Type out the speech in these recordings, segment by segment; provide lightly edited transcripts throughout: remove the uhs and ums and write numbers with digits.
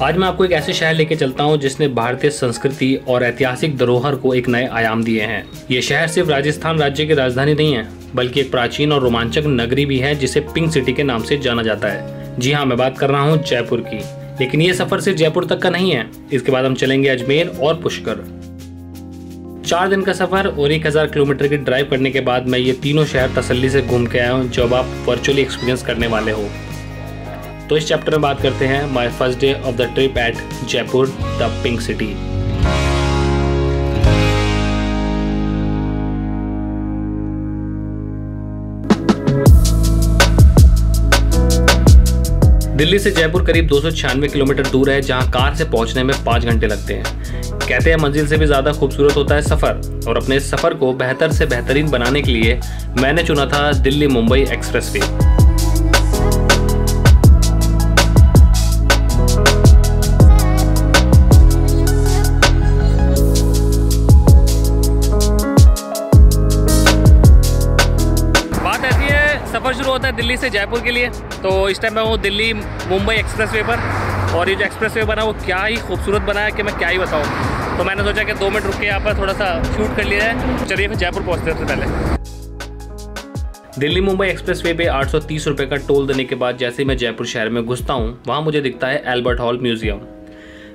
आज मैं आपको एक ऐसे शहर लेके चलता हूँ जिसने भारतीय संस्कृति और ऐतिहासिक धरोहर को एक नए आयाम दिए हैं। ये शहर सिर्फ राजस्थान राज्य की राजधानी नहीं है, बल्कि एक प्राचीन और रोमांचक नगरी भी है जिसे पिंक सिटी के नाम से जाना जाता है। जी हाँ, मैं बात कर रहा हूँ जयपुर की। लेकिन ये सफर सिर्फ जयपुर तक का नहीं है। इसके बाद हम चलेंगे अजमेर और पुष्कर। 4 दिन का सफर और 1000 किलोमीटर की ड्राइव करने के बाद मैं ये तीनों शहर तसल्ली से घूम के आया हूँ, जो अब आप वर्चुअली एक्सपीरियंस करने वाले हो। तो इस चैप्टर में बात करते हैं my first day of the trip at Jaipur, the pink city. Delhi से जयपुर करीब 296 किलोमीटर दूर है, जहां कार से पहुंचने में 5 घंटे लगते हैं। कहते हैं मंजिल से भी ज़्यादा खूबसूरत होता है सफ़र, और अपने इस सफ़र को बेहतर से बेहतरीन बनाने के लिए मैंने चुना था दिल्ली मुंबई एक्सप्रेसवे। सफ़र शुरू होता है दिल्ली से जयपुर के लिए। तो इस टाइम मैं हूँ दिल्ली मुंबई एक्सप्रेसवे पर, और ये जो एक्सप्रेसवे बना वो क्या ही खूबसूरत बना है कि मैं क्या ही बताऊँ। तो मैंने सोचा कि 2 मिनट रुक के यहाँ पर थोड़ा सा शूट कर लिया है। चलिए फिर जयपुर पहुँचते हैं। सबसे पहले दिल्ली मुंबई एक्सप्रेसवे पे 830 रुपये का टोल देने के बाद जैसे ही मैं जयपुर शहर में घुसता हूँ, वहाँ मुझे दिखता है एल्बर्ट हॉल म्यूजियम।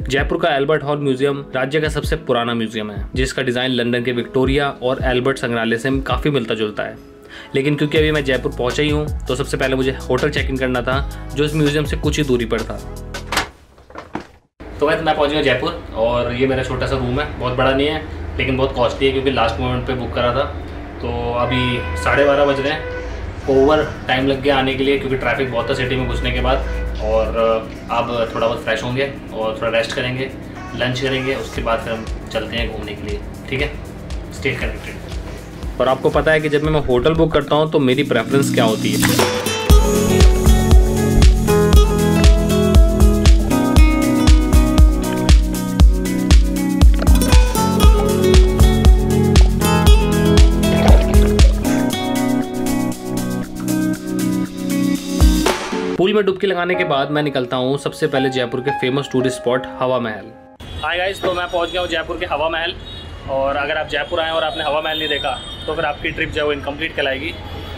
जयपुर का एल्बर्ट हॉल म्यूजियम राज्य का सबसे पुराना म्यूजियम है, जिसका डिज़ाइन लंदन के विक्टोरिया और एल्बर्ट संग्रहालय से काफ़ी मिलता जुलता है। लेकिन क्योंकि अभी मैं जयपुर पहुंचा ही हूँ, तो सबसे पहले मुझे होटल चेक इन करना था, जो इस म्यूजियम से कुछ ही दूरी पर था। तो मैं पहुंच गया जयपुर, और ये मेरा छोटा सा रूम है। बहुत बड़ा नहीं है, लेकिन बहुत कॉस्टली है, क्योंकि लास्ट मोमेंट पे बुक करा था। तो अभी 12:30 बज रहे हैं। ओवर टाइम लग गया आने के लिए, क्योंकि ट्रैफिक बहुत था सिटी में घुसने के बाद। और अब थोड़ा बहुत फ्रेश होंगे और थोड़ा रेस्ट करेंगे, लंच करेंगे, उसके बाद फिर हम चलते हैं घूमने के लिए। ठीक है, स्टे कनेक्टेड। और आपको पता है कि जब मैं होटल बुक करता हूँ तो मेरी प्रेफरेंस क्या होती है। पूल में डुबकी लगाने के बाद मैं निकलता हूँ सबसे पहले जयपुर के फेमस टूरिस्ट स्पॉट हवा महल। हाय गाइस, तो मैं पहुँच गया हूँ जयपुर के हवा महल। और अगर आप जयपुर आएँ और आपने हवा महल नहीं देखा तो फिर आपकी ट्रिप जो है वो इनकम्प्लीट कहलाएगी।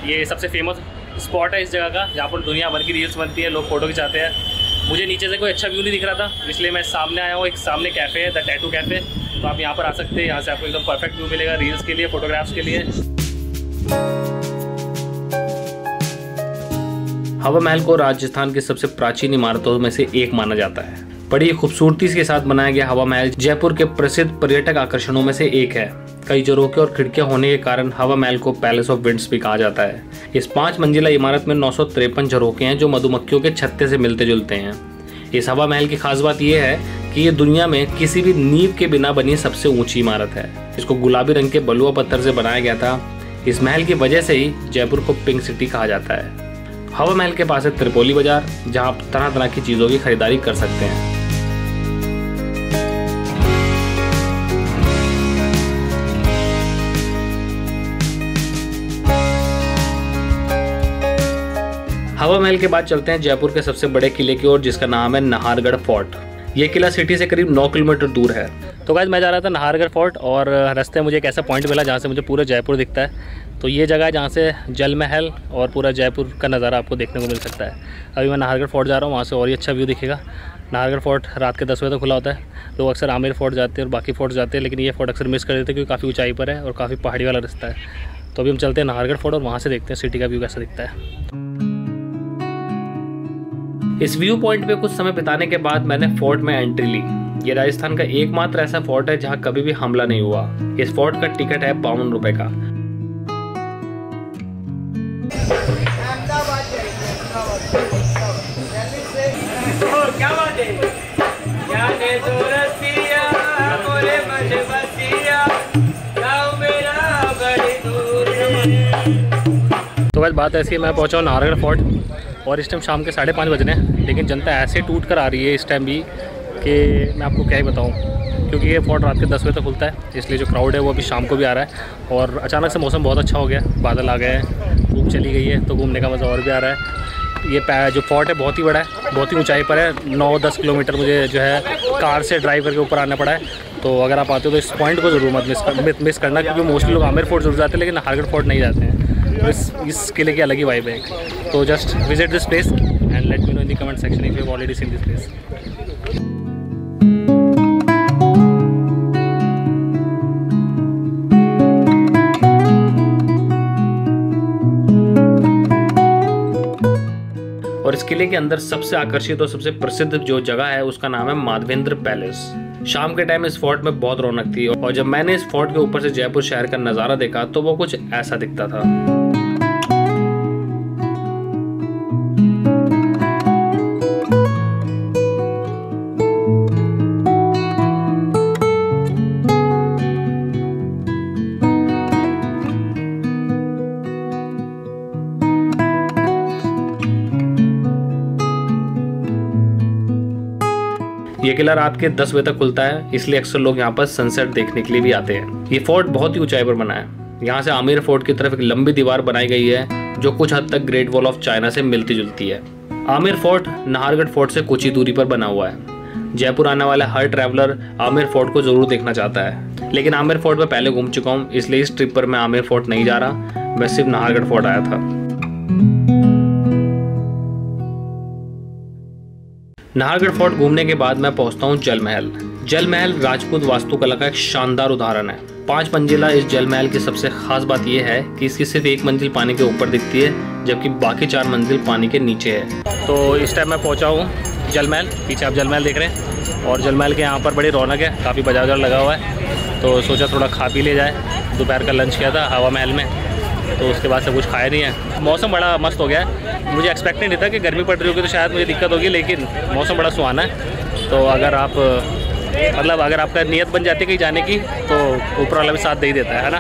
ये सबसे फेमस स्पॉट है इस जगह का, जहाँ पर दुनिया भर की रील्स बनती है, लोग फोटो खिंचाते हैं। मुझे नीचे से कोई अच्छा व्यू नहीं दिख रहा था, इसलिए मैं सामने आया हूँ। एक सामने कैफ़े है, द टैटू कैफ़े। तो आप यहाँ पर आ सकते हैं। यहाँ से आपको एकदम परफेक्ट व्यू मिलेगा रील्स के लिए, फोटोग्राफ्स के लिए। हवा महल को राजस्थान की सबसे प्राचीन इमारतों में से एक माना जाता है। बड़ी खूबसूरती के साथ बनाया गया हवा महल जयपुर के प्रसिद्ध पर्यटक आकर्षणों में से एक है। कई झरोखे और खिड़कियां होने के कारण हवा महल को पैलेस ऑफ विंड्स भी कहा जाता है। इस 5 मंजिला इमारत में 953 झरोखे हैं, जो मधुमक्खियों के छत्ते से मिलते जुलते हैं। इस हवा महल की खास बात यह है कि ये दुनिया में किसी भी नींव के बिना बनी सबसे ऊंची इमारत है। इसको गुलाबी रंग के बलुआ पत्थर से बनाया गया था। इस महल की वजह से ही जयपुर को पिंक सिटी कहा जाता है। हवा महल के पास है त्रिपोली बाजार, जहाँ आप तरह तरह की चीज़ों की खरीदारी कर सकते हैं। हवा महल के बाद चलते हैं जयपुर के सबसे बड़े किले की ओर, जिसका नाम है नाहरगढ़ फोर्ट। ये किला सिटी से करीब 9 किलोमीटर दूर है। तो गाइस, मैं जा रहा था नाहरगढ़ फोर्ट, और रास्ते में मुझे एक ऐसा पॉइंट मिला जहाँ से मुझे पूरा जयपुर दिखता है। तो ये जगह है जहाँ से जल महल और पूरा जयपुर का नज़ारा आपको देखने को मिल सकता है। अभी मैं नाहरगढ़ फोर्ट जा रहा हूँ, वहाँ से और ही अच्छा व्यू दिखेगा। नाहरगढ़ फोर्ट रात के 10 बजे तक खुला होता है। लोग अक्सर आमेर फोर्ट जाते हैं और बाकी फोर्ट जाते हैं, लेकिन ये फोर्ट अक्सर मिस कर देते हैं, क्योंकि काफ़ी ऊंचाई पर है और काफ़ी पहाड़ी वाला रास्ता है। तो अभी हम चलते हैं नाहरगढ़ फोर्ट, और वहाँ से देखते हैं सिटी का व्यू कैसा दिखता है। इस व्यू पॉइंट पे कुछ समय बिताने के बाद मैंने फोर्ट में एंट्री ली। ये राजस्थान का एकमात्र ऐसा फोर्ट है जहाँ कभी भी हमला नहीं हुआ। इस फोर्ट का टिकट है 52 रुपए का। क्या बात है? तो बस बात ऐसी है, मैं पहुंचा हूँ नाहरगढ़ फोर्ट, और इस टाइम शाम के 5:30 बज रहे हैं। लेकिन जनता ऐसे टूट कर आ रही है इस टाइम भी कि मैं आपको क्या ही बताऊँ, क्योंकि ये फोर्ट रात के 10 बजे तक खुलता है, इसलिए जो क्राउड है वो अभी शाम को भी आ रहा है। और अचानक से मौसम बहुत अच्छा हो गया, बादल आ गए हैं, धूप चली गई है, तो घूमने का मज़ा और भी आ रहा है। ये जो फोर्ट है बहुत ही बड़ा है, बहुत ही ऊंचाई पर है। 9-10 किलोमीटर मुझे जो है कार से ड्राइव करके ऊपर आना पड़ा है। तो अगर आप आते हो तो इस पॉइंट को ज़रूर मत मिस करना, क्योंकि मोस्टली लोग आमेर फोर्ट जरूर जाते हैं लेकिन नाहरगढ़ फोर्ट नहीं जाते हैं। तो इस किले की अलग ही वाइब है। तो just visit this place and let me know in the comment section if you have already seen this place. और इस किले के अंदर सबसे आकर्षित और सबसे प्रसिद्ध जो जगह है उसका नाम है माधवेंद्र पैलेस। शाम के टाइम इस फोर्ट में बहुत रौनक थी और जब मैंने इस फोर्ट के ऊपर से जयपुर शहर का नज़ारा देखा तो वो कुछ ऐसा दिखता था। ये किला रात के 10 बजे तक खुलता है, इसलिए अक्सर लोग यहाँ पर सनसेट देखने के लिए भी आते हैं। ये फोर्ट बहुत ही ऊंचाई पर बना है। यहाँ से आमेर फोर्ट की तरफ एक लंबी दीवार बनाई गई है जो कुछ हद तक ग्रेट वॉल ऑफ चाइना से मिलती जुलती है। आमेर फोर्ट नाहरगढ़ फोर्ट से कुछ ही दूरी पर बना हुआ है। जयपुर आने वाला हर ट्रैवलर आमेर फोर्ट को जरूर देखना चाहता है, लेकिन आमेर फोर्ट में पहले घूम चुका हूँ, इसलिए इस ट्रिप पर मैं आमेर फोर्ट नहीं जा रहा, मैं सिर्फ नाहरगढ़ फोर्ट आया था। नाहरगढ़ फोर्ट घूमने के बाद मैं पहुंचता हूं जल महल। जल महल राजपूत वास्तुकला का एक शानदार उदाहरण है। 5 मंजिला इस जल महल की सबसे खास बात यह है कि इसकी सिर्फ 1 मंजिल पानी के ऊपर दिखती है, जबकि बाकी 4 मंजिल पानी के नीचे है। तो इस टाइम मैं पहुंचा हूं जल महल। पीछे आप जल महल देख रहे हैं और जल महल के यहाँ पर बड़ी रौनक है, काफ़ी बाजार वजार लगा हुआ है। तो सोचा थोड़ा खा पी ले जाए। दोपहर का लंच किया था हवा महल में, तो उसके बाद से कुछ खाया नहीं है। मौसम बड़ा मस्त हो गया है। मुझे एक्सपेक्ट नहीं था कि गर्मी पड़ रही होगी तो शायद मुझे दिक्कत होगी, लेकिन मौसम बड़ा सुहाना है। तो अगर आप अगर आपका नियत बन जाती है कहीं जाने की तो ऊपर वाला भी साथ दे ही देता है ना।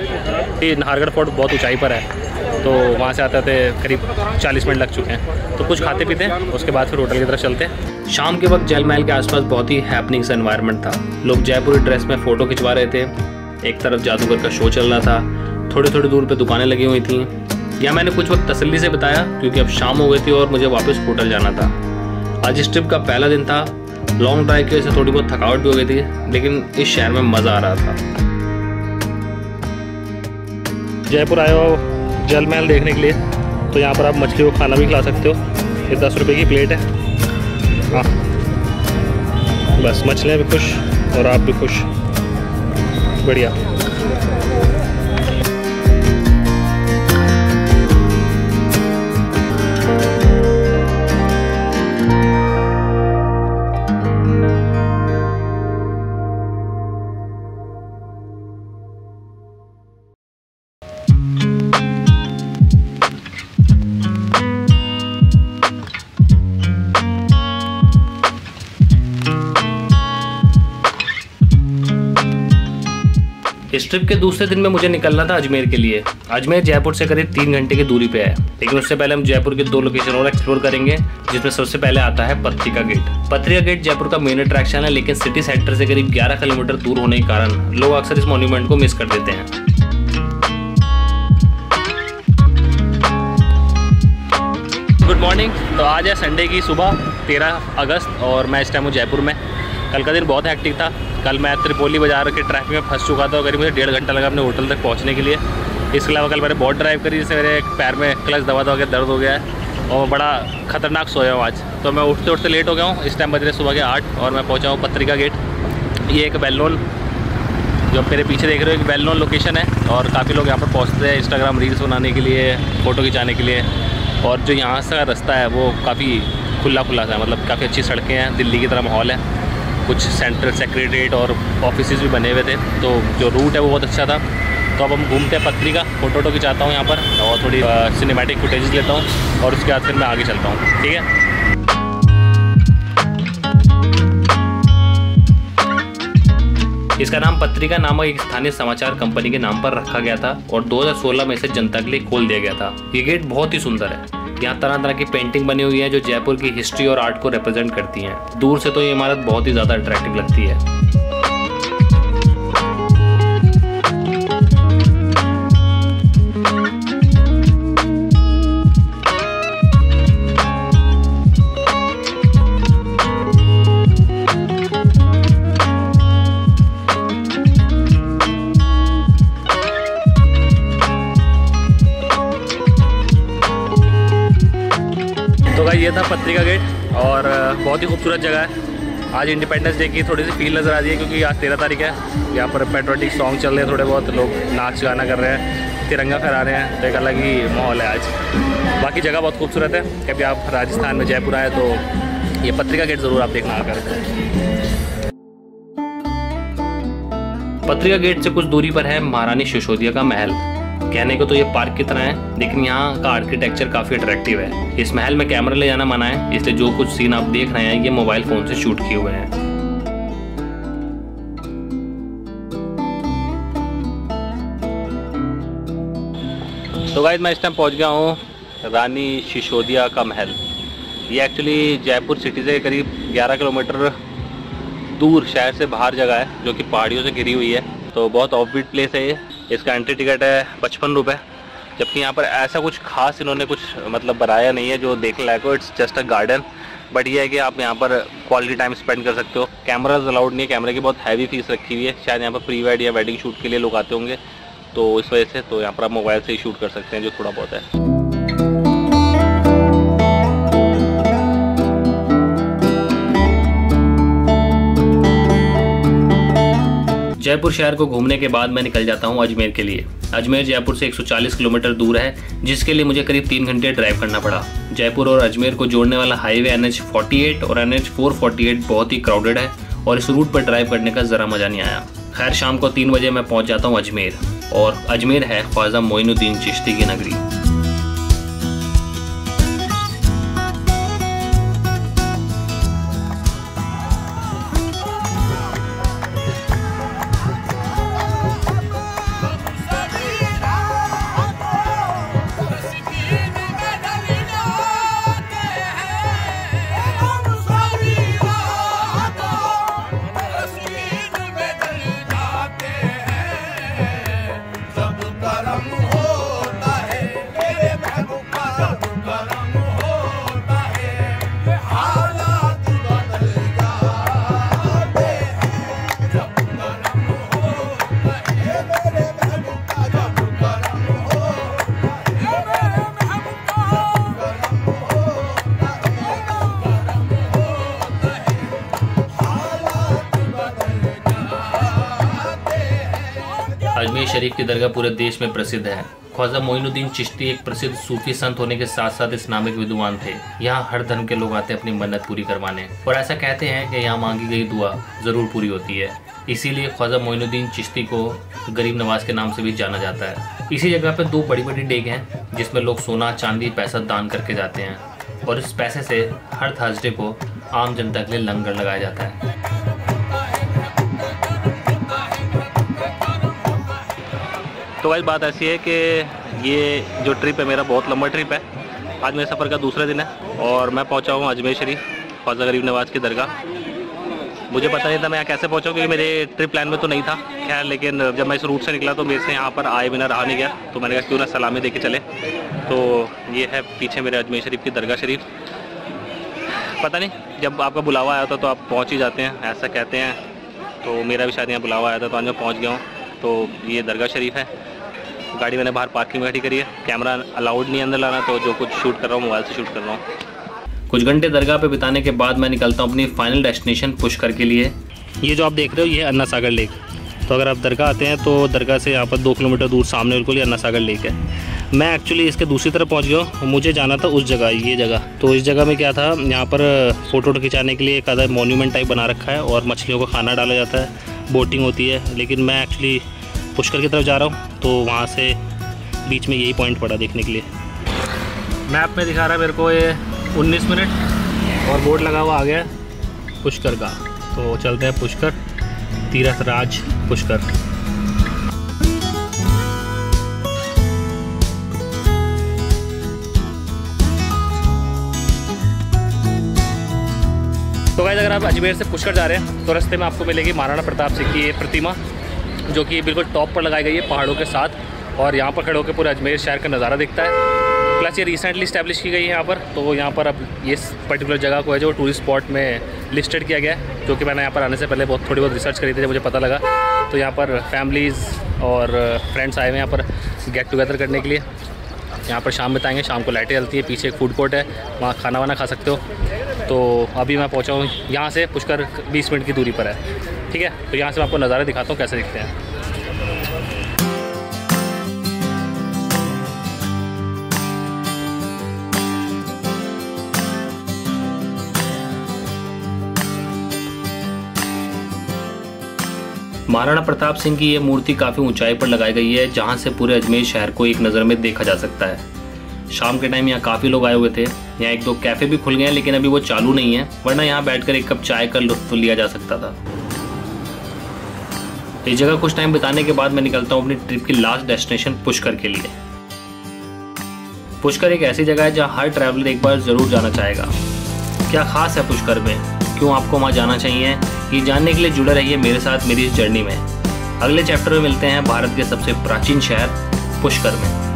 ये नाहरगढ़ फोर्ट बहुत ऊंचाई पर है, तो वहाँ से आते आते करीब 40 मिनट लग चुके हैं। तो कुछ खाते पीते हैं, उसके बाद फिर होटल की तरफ चलते हैं। शाम के वक्त जल महल के आसपास बहुत ही हैपनिंग सा एनवायरनमेंट था। लोग जयपुरी ड्रेस में फ़ोटो खिंचवा रहे थे, एक तरफ जादूगर का शो चल रहा था, थोड़ी थोड़ी दूर पे दुकानें लगी हुई थी। या मैंने कुछ वक्त तसल्ली से बिताया क्योंकि अब शाम हो गई थी और मुझे वापस होटल जाना था। आज इस ट्रिप का पहला दिन था। लॉन्ग ड्राइव की वजह से थोड़ी बहुत थकावट भी हो गई थी, लेकिन इस शहर में मज़ा आ रहा था। जयपुर आए हो जल महल देखने के लिए, तो यहाँ पर आप मछली को खाना भी खिला सकते हो। ये 10 रुपये की प्लेट है। हाँ बस मछलियाँ भी खुश और आप भी खुश, बढ़िया। इस ट्रिप के दूसरे दिन में मुझे निकलना था अजमेर के लिए। अजमेर जयपुर से करीब 3 घंटे की दूरी पे है, लेकिन उससे पहले हम जयपुर के 2 लोकेशन और एक्सप्लोर करेंगे, जिसमें सबसे पहले आता है पत्रिका गेट। पत्रिका गेट जयपुर का मेन अट्रैक्शन है, लेकिन सिटी सेंटर से करीब 11 किलोमीटर दूर होने के कारण लोग अक्सर इस मॉन्यूमेंट को मिस कर देते हैं। Good morning. तो आज है संडे की सुबह 13 अगस्त और मैं इस टाइम हूँ जयपुर में। कल का दिन बहुत हेक्टिक था। कल मैं त्रिपोली बाजार के ट्रैफिक में फंस चुका था और करीब मुझे 1.5 घंटा लगा अपने होटल तक पहुंचने के लिए। इसके अलावा कल मैंने बहुत ड्राइव करी, जिससे मेरे पैर में क्लच दबा के दर्द हो गया है और बड़ा ख़तरनाक सोया हूँ आज। तो मैं उठते उठते लेट हो गया हूँ। इस टाइम बज रहे सुबह के 8 और मैं पहुँचा हूँ पत्रिका गेट। ये एक वेल नोन, जो मेरे पीछे देख रहे हो, एक वेल नोन लोकेशन है और काफ़ी लोग यहाँ पर पहुँचते हैं इंस्टाग्राम रील्स बनाने के लिए, फ़ोटो खिंचाने के लिए। और जो यहाँ से रास्ता है वो काफ़ी खुला सा है, मतलब काफ़ी अच्छी सड़कें हैं, दिल्ली की तरह माहौल है। कुछ सेंट्रल सेक्रेटरीट और ऑफिसेज भी बने हुए थे, तो जो रूट है वो बहुत अच्छा था। तो अब हम घूमते हैं पत्रिका, फ़ोटो खिंचाता हूँ यहाँ पर और थोड़ी सिनेमैटिक फुटेजेस लेता हूँ और उसके बाद फिर मैं आगे चलता हूँ। ठीक है। इसका नाम पत्रिका नामक एक स्थानीय समाचार कंपनी के नाम पर रखा गया था और 2016 में इसे जनता के लिए खोल दिया गया था। ये गेट बहुत ही सुंदर है। यहाँ तरह तरह की पेंटिंग बनी हुई है जो जयपुर की हिस्ट्री और आर्ट को रिप्रेजेंट करती हैं। दूर से तो ये इमारत बहुत ही ज़्यादा अट्रैक्टिव लगती है। तो गाइस ये था पत्रिका गेट और बहुत ही खूबसूरत जगह है। आज इंडिपेंडेंस डे की थोड़ी सी फील नज़र आ रही है क्योंकि आज 13 तारीख है। यहाँ पर पेट्रियोटिक सॉन्ग चल रहे हैं, थोड़े बहुत लोग नाच गाना कर रहे हैं, तिरंगा फहरा रहे हैं, तो एक अलग ही माहौल है आज। बाकी जगह बहुत खूबसूरत है। कभी आप राजस्थान में जयपुर आए तो ये पत्रिका गेट ज़रूर आप देखना आकर। पत्रिका गेट से कुछ दूरी पर है महारानी सिसोदिया का महल। कहने को तो ये पार्क की तरह है, लेकिन यहाँ का आर्किटेक्चर काफ़ी अट्रैक्टिव है। इस महल में कैमरा ले जाना मना है, इसलिए जो कुछ सीन आप देख रहे हैं ये मोबाइल फ़ोन से शूट किए हुए हैं। तो गाइस मैं इस टाइम पहुँच गया हूँ रानी सिसोदिया का महल। ये एक्चुअली जयपुर सिटी से करीब 11 किलोमीटर दूर शहर से बाहर जगह है, जो कि पहाड़ियों से घिरी हुई है। तो बहुत ऑफबीट प्लेस है ये। इसका एंट्री टिकट है 55 रुपये, जबकि यहाँ पर ऐसा कुछ खास इन्होंने कुछ मतलब बनाया नहीं है जो देखने लायक हो। It's just a garden, but ये है कि आप यहाँ पर क्वालिटी टाइम स्पेंड कर सकते हो। कैमराज अलाउड नहीं है, कैमरे की बहुत हैवी फीस रखी हुई है। शायद यहाँ पर प्री वेड या वेडिंग शूट के लिए लोग आते होंगे, तो इस वजह से तो यहाँ पर आप मोबाइल से ही शूट कर सकते हैं, जो थोड़ा बहुत है। जयपुर शहर को घूमने के बाद मैं निकल जाता हूँ अजमेर के लिए। अजमेर जयपुर से 140 किलोमीटर दूर है, जिसके लिए मुझे करीब 3 घंटे ड्राइव करना पड़ा। जयपुर और अजमेर को जोड़ने वाला हाईवे NH48 और NH448 बहुत ही क्राउडेड है और इस रूट पर ड्राइव करने का ज़रा मज़ा नहीं आया। खैर शाम को 3 बजे मैं पहुँच जाता हूँ अजमेर, और अजमेर है ख्वाजा मोइनुद्दीन चिश्ती की नगरी। अजमेर शरीफ की दरगाह पूरे देश में प्रसिद्ध है। ख्वाजा मोइनुद्दीन चिश्ती एक प्रसिद्ध सूफी संत होने के साथ साथ इस्लामिक विद्वान थे। यहाँ हर धर्म के लोग आते हैं अपनी मन्नत पूरी करवाने, और ऐसा कहते हैं कि यहाँ मांगी गई दुआ ज़रूर पूरी होती है। इसीलिए ख्वाजा मोइनुद्दीन चिश्ती को गरीब नवाज के नाम से भी जाना जाता है। इसी जगह पर 2 बड़ी बड़ी डेग हैं जिसमें लोग सोना चांदी पैसा दान करके जाते हैं, और इस पैसे से हर थर्सडे को आम जनता के लिए लंगर लगाया जाता है। तो भाई बात ऐसी है कि ये जो ट्रिप है मेरा बहुत लंबा ट्रिप है। आज मेरे सफ़र का दूसरा दिन है और मैं पहुंचा हूँ अजमेर शरीफ ख्वाजा गरीब नवाज की दरगाह। मुझे पता नहीं था मैं यहाँ कैसे पहुँचा, क्योंकि मेरे ट्रिप प्लान में तो नहीं था। खैर लेकिन जब मैं इस रूट से निकला तो मेरे से यहाँ पर आए बिना रहा नहीं गया, तो मैंने कहा क्यों ना सलामी दे के चले। तो ये है पीछे मेरे अजमेर शरीफ की दरगाह शरीफ। पता नहीं जब आपका बुलावा आया था तो आप पहुँच ही जाते हैं, ऐसा कहते हैं। तो मेरा भी शायद यहाँ बुलावा आया था तो आज मैं पहुँच गया हूँ। तो ये दरगाह शरीफ है। गाड़ी मैंने बाहर पार्किंग में खड़ी करी है। कैमरा अलाउड नहीं अंदर लाना, तो जो कुछ शूट कर रहा हूँ मोबाइल से शूट कर रहा हूँ। कुछ घंटे दरगाह पे बिताने के बाद मैं निकलता हूँ अपनी फाइनल डेस्टिनेशन पुष्कर के लिए। ये जो आप देख रहे हो ये अन्ना सागर लेक। तो अगर आप दरगाह आते हैं तो दरगाह से यहाँ पर 2 किलोमीटर दूर सामने बिल्कुल ये अन्ना सागर लेक है। मैं एक्चुअली इसके दूसरी तरफ पहुँच गया हूँ। मुझे जाना था उस जगह, ये जगह। तो इस जगह में क्या था, यहाँ पर फ़ोटो खिंचाने के लिए एक आधा मोन्यूमेंट टाइप बना रखा है और मछलियों को खाना डाला जाता है, बोटिंग होती है। लेकिन मैं एक्चुअली पुष्कर की तरफ जा रहा हूँ, तो वहाँ से बीच में यही पॉइंट पड़ा देखने के लिए। मैप में दिखा रहा है मेरे को ये 19 मिनट और बोर्ड लगा हुआ आ गया पुष्कर का। तो चलते हैं पुष्कर, तीर्थराज पुष्कर। तो गाइस अगर आप अजमेर से पुष्कर जा रहे हैं तो रास्ते में आपको मिलेगी महाराणा प्रताप सिंह की ये प्रतिमा, जो कि बिल्कुल टॉप पर लगाई गई है पहाड़ों के साथ, और यहाँ पर खड़े होकर पूरे अजमेर शहर का नज़ारा दिखता है। प्लस ये रिसेंटली इस्टेब्लिश की गई है यहाँ पर, तो यहाँ पर अब ये पर्टिकुलर जगगह को है जो टूरिस्ट स्पॉट में लिस्टेड किया गया है, जो कि मैंने यहाँ पर आने से पहले थोड़ी बहुत रिसर्च करी थी, जब मुझे पता लगा। तो यहाँ पर फैमिलीज़ और फ्रेंड्स आए हुए हैं यहाँ पर गेट टुगेदर करने के लिए। यहाँ पर शाम बिताएंगे। शाम को लाइटें जलती है, पीछे एक फूड कोर्ट है, वहाँ खाना वाना खा सकते हो। तो अभी मैं पहुँचा हूँ यहाँ से, पुष्कर 20 मिनट की दूरी पर है, ठीक है। तो यहाँ से मैं आपको नज़ारे दिखाता हूँ कैसे दिखते हैं। महाराणा प्रताप सिंह की ये मूर्ति काफ़ी ऊंचाई पर लगाई गई है, जहां से पूरे अजमेर शहर को एक नज़र में देखा जा सकता है। शाम के टाइम यहाँ काफ़ी लोग आए हुए थे। यहाँ एक दो कैफ़े भी खुल गए हैं, लेकिन अभी वो चालू नहीं है, वरना यहाँ बैठकर एक कप चाय का लुत्फ लिया जा सकता था। इस जगह कुछ टाइम बिताने के बाद मैं निकलता हूँ अपनी ट्रिप की लास्ट डेस्टिनेशन पुष्कर के लिए। पुष्कर एक ऐसी जगह है जहाँ हर ट्रैवलर एक बार ज़रूर जाना चाहेगा। क्या खास है पुष्कर में, क्यों आपको वहाँ जाना चाहिए, ये जानने के लिए जुड़े रहिए मेरे साथ मेरी इस जर्नी में। अगले चैप्टर में मिलते हैं भारत के सबसे प्राचीन शहर पुष्कर में।